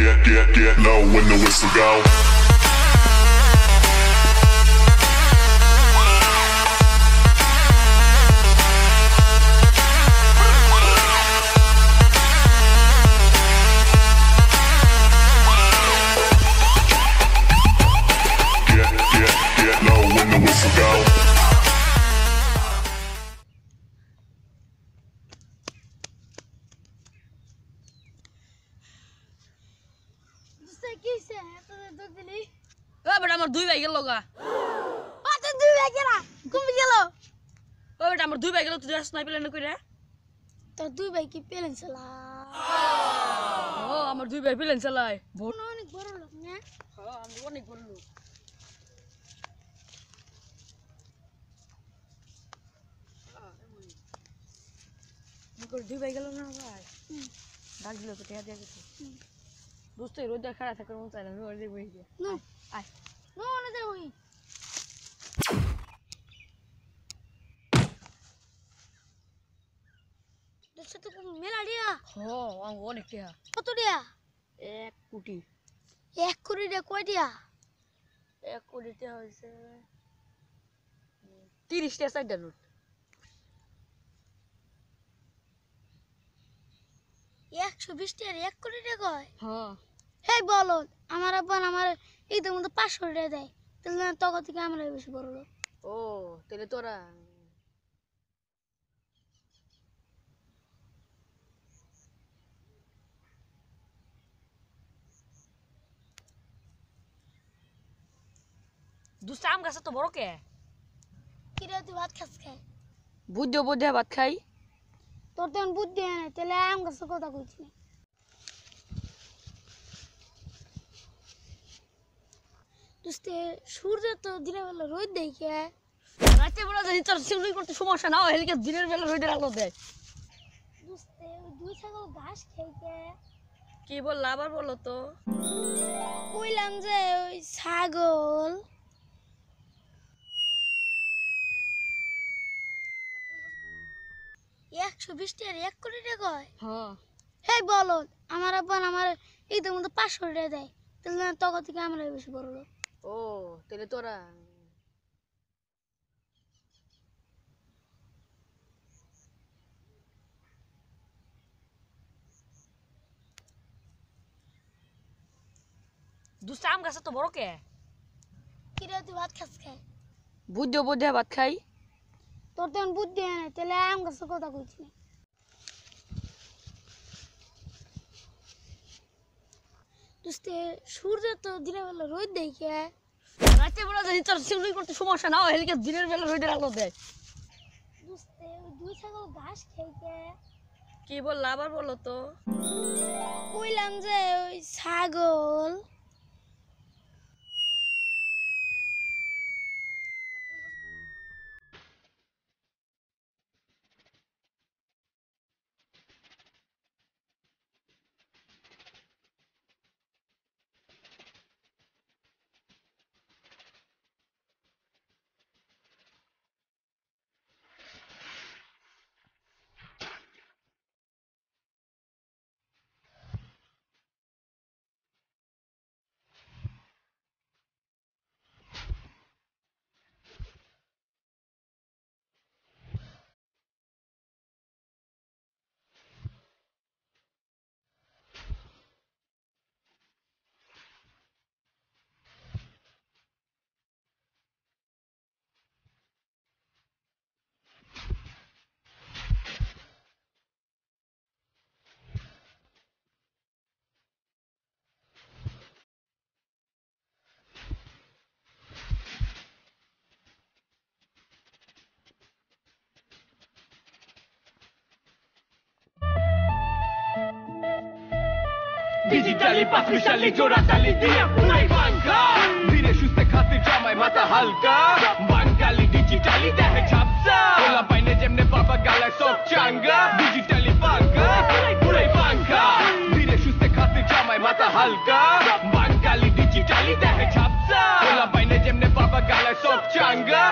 Get low when the whistle go. Get low when the whistle go. বেটা আমার দুই ভাই গেল গা দুই ভাই গেলা কমে গেল ও বেটা আমার দুই ভাই গেল তুই স্নাইপার প্লেন কইরা তোর দুই ভাই কি প্লেন চালা ও আমার দুই ভাই প্লেন চালায় অনেক বড় লোক না হ্যাঁ আমি অনেক বড় লোক দুই ভাই গেল না ভাই ডাক দিল তো টিয়া দিয়ে গেছে দোস্ত রোদ খাড়া থাকার মন চাই না আমি ওর দেখবো আয় নো না দে ওই দেখছ তো মেলা দিয়া ও আমি অনেক টিয়া কত দিয়া 1 কোটি 1 কোটি দিয়া কয় দিয়া 1 কোটি টিয়া হইছে 30 টা সাইড নোট 120 টাকা 1 কোটি টাকা কয় হ্যাঁ এই বলো আমার আব্বা আমার এইটার মধ্যে 500 টাকা দেয় তাহলে তখন থেকে আমরা বেশি বড় লোক ও তাহলে তোরা দুসরা আম গাছ তো বড় কে কিরে তুই ভাত খাস খাই বুদ্ধ ভাত খাই তোর তো বুদ্ধি হয় না তাহলে আম গাছের কথা কইছি না দুস্তে সূর্য তো দিনের বেলা রোদ দেখে রাতে বেলা যদি তোর সিউরি করতে সমস্যা না হয় হেলিকে দিনের বেলা রোদের আলো দেয় দুস্তে দুই ছাগল ঘাস খাইতে কি বললা আবার বলো তো কইলাম যে ওই ছাগল একশো 20 টাকা 1 কোটি টাকা কয় হ্যাঁ এই বলো আমার আব্বা আমার এইটার মধ্যে 500 টাকা দেয় তাহলে তখন থেকে আমরা বেশি বড় লোক ও তাহলে তোরা দুসরা আম গাছ তো বড় কে কিরে তুই ভাত খাস খাই বুদ্ধ ভাত খাই তোর তো বুদ্ধি হয় না তাহলে আম গাছের কথা কইছি না দুস্তে সূর্য তো দিনের বেলা রোদ দেখে রাতে বেলা যদি তোর সিউরি করতে সমস্যা না হয় হেলিকে দিনের বেলা রোদের আলো দেয় দুস্তে দুই ছাগল ঘাস খাইতে কি বললা আবার বলো তো কইলাম যে ওই ছাগল Digitali, patriciali, giuratali, dia pulai bangka Dire suste khati jamai mata halka Bangali digitali dehe chapsa Bola paine jemne baba gala sok changa Digitali bangka pulai bangka Dire suste khati jamai mata halka Bangali digitali dehe chapsa Bola paine jemne baba gala sok changa